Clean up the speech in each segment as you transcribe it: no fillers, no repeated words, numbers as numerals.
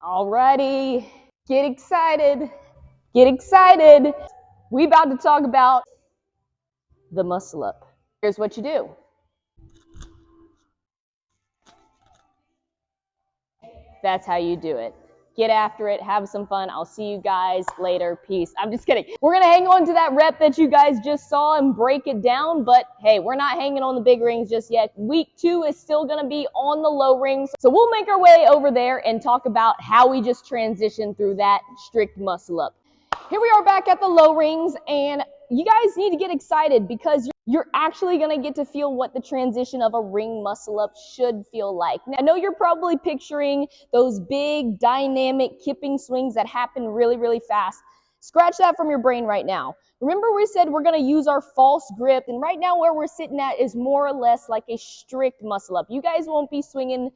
Alrighty, get excited. Get excited. We about to talk about the muscle up. Here's what you do. That's how you do it. Get after it. Have some fun. I'll see you guys later. Peace. I'm just kidding. We're going to hang on to that rep that you guys just saw and break it down. But hey, we're not hanging on the big rings just yet. Week 2 is still going to be on the low rings. So we'll make our way over there and talk about how we just transition through that strict muscle up. Here we are back at the low rings, and you guys need to get excited because you're actually going to get to feel what the transition of a ring muscle up should feel like. Now, I know you're probably picturing those big dynamic kipping swings that happen really, really fast. Scratch that from your brain right now. Remember we said we're going to use our false grip, and right now where we're sitting at is more or less like a strict muscle up. You guys won't be swinging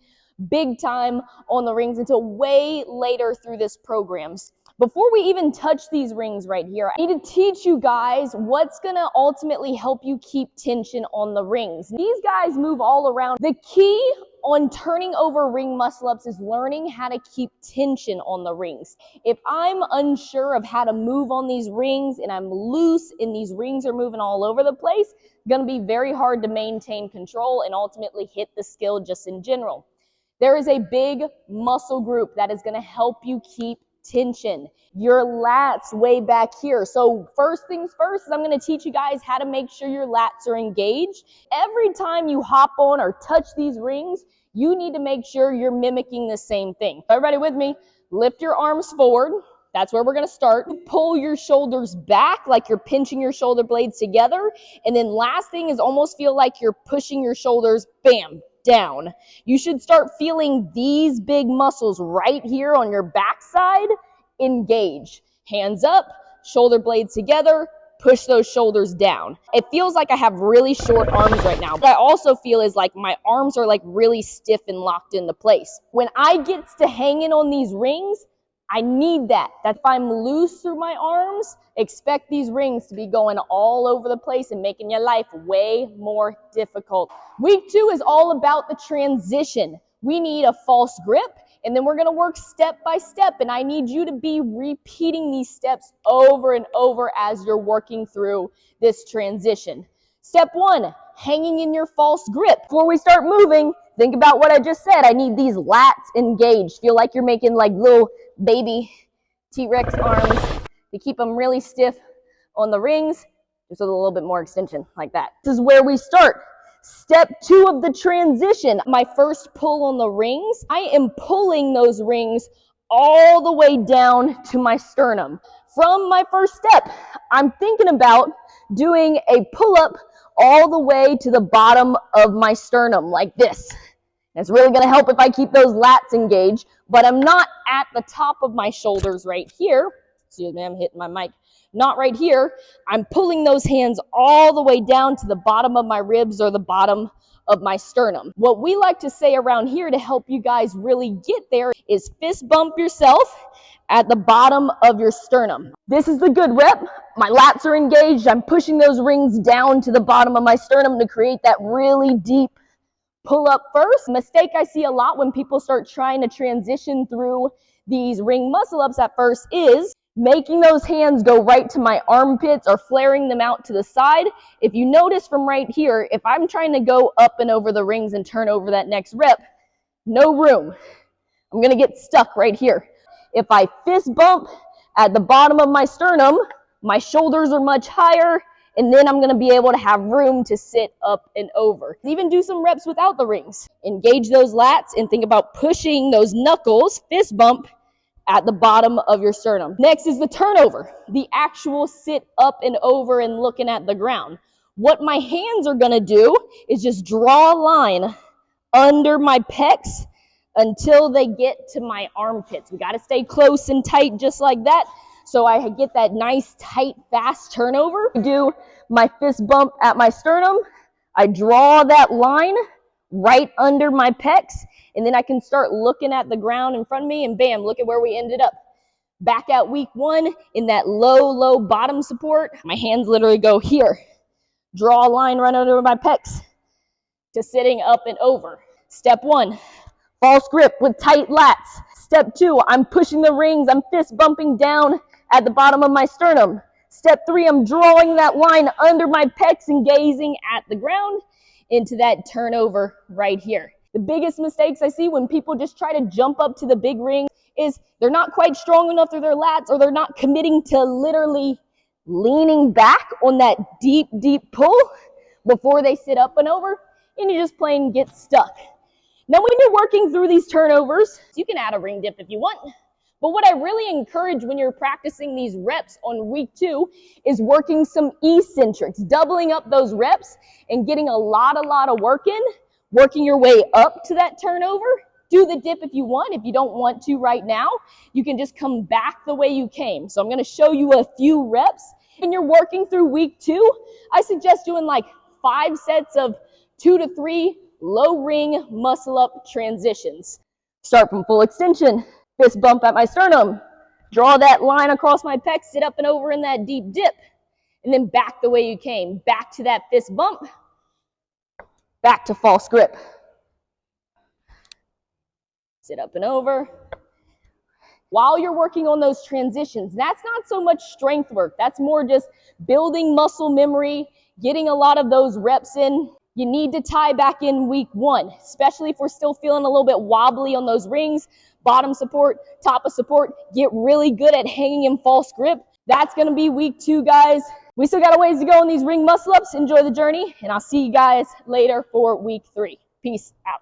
big time on the rings until way later through this program. Before we even touch these rings right here, I need to teach you guys what's going to ultimately help you keep tension on the rings. These guys move all around. The key on turning over ring muscle-ups is learning how to keep tension on the rings. If I'm unsure of how to move on these rings and I'm loose and these rings are moving all over the place, it's going to be very hard to maintain control and ultimately hit the skill just in general. There is a big muscle group that is going to help you keep tension. Your lats way back here. So first things first is I'm going to teach you guys how to make sure your lats are engaged. Every time you hop on or touch these rings, you need to make sure you're mimicking the same thing. Everybody with me? Lift your arms forward. That's where we're going to start. Pull your shoulders back like you're pinching your shoulder blades together. And then last thing is almost feel like you're pushing your shoulders, bam, down. You should start feeling these big muscles right here on your backside engage. Hands up, shoulder blades together, push those shoulders down. It feels like I have really short arms right now. What I also feel is like my arms are like really stiff and locked into place. When I get to hanging on these rings, I need that. That if I'm loose through my arms, expect these rings to be going all over the place and making your life way more difficult. Week 2 is all about the transition. We need a false grip, and then we're going to work step by step, and I need you to be repeating these steps over and over as you're working through this transition. Step 1, hanging in your false grip. Before we start moving, think about what I just said. I need these lats engaged. Feel like you're making like little baby T-Rex arms to keep them really stiff on the rings, just with a little bit more extension like that. This is where we start. Step 2 of the transition. My first pull on the rings, I am pulling those rings all the way down to my sternum. From my first step, I'm thinking about doing a pull-up all the way to the bottom of my sternum like this. It's really going to help if I keep those lats engaged, but I'm not at the top of my shoulders right here. Excuse me, I'm hitting my mic. Not right here. I'm pulling those hands all the way down to the bottom of my ribs or the bottom of my sternum. What we like to say around here to help you guys really get there is fist bump yourself at the bottom of your sternum. This is the good rep. My lats are engaged. I'm pushing those rings down to the bottom of my sternum to create that really deep pull up first. Mistake I see a lot when people start trying to transition through these ring muscle ups at first is making those hands go right to my armpits or flaring them out to the side. If you notice from right here, if I'm trying to go up and over the rings and turn over that next rep, no room. I'm going to get stuck right here. If I fist bump at the bottom of my sternum, my shoulders are much higher, and then I'm going to be able to have room to sit up and over. Even do some reps without the rings. Engage those lats and think about pushing those knuckles, fist bump, at the bottom of your sternum. Next is the turnover, the actual sit up and over and looking at the ground. What my hands are going to do is just draw a line under my pecs until they get to my armpits. We got to stay close and tight just like that, so I get that nice, tight, fast turnover. I do my fist bump at my sternum. I draw that line right under my pecs, and then I can start looking at the ground in front of me, and bam, look at where we ended up. Back at week 1 in that low bottom support, my hands literally go here. Draw a line right under my pecs to sitting up and over. Step 1, false grip with tight lats. Step 2, I'm pushing the rings. I'm fist bumping down at the bottom of my sternum. Step 3, I'm drawing that line under my pecs and gazing at the ground into that turnover right here. The biggest mistakes I see when people just try to jump up to the big ring is they're not quite strong enough through their lats, or they're not committing to literally leaning back on that deep, deep pull before they sit up and over, and you just plain get stuck. Now, when you're working through these turnovers, you can add a ring dip if you want. But what I really encourage when you're practicing these reps on week 2 is working some eccentrics, doubling up those reps and getting a lot of work in, working your way up to that turnover. Do the dip if you want. If you don't want to right now, you can just come back the way you came. So I'm going to show you a few reps. When you're working through week 2, I suggest doing like 5 sets of 2 to 3 low ring muscle up transitions. Start from full extension, fist bump at my sternum, draw that line across my pecs, sit up and over in that deep dip, and then back the way you came, back to that fist bump, back to false grip. Sit up and over. While you're working on those transitions, that's not so much strength work. That's more just building muscle memory, getting a lot of those reps in. You need to tie back in week 1, especially if we're still feeling a little bit wobbly on those rings. Bottom support, top of support. Get really good at hanging in false grip. That's going to be week 2, guys. We still got a ways to go on these ring muscle ups. Enjoy the journey, and I'll see you guys later for week 3. Peace out.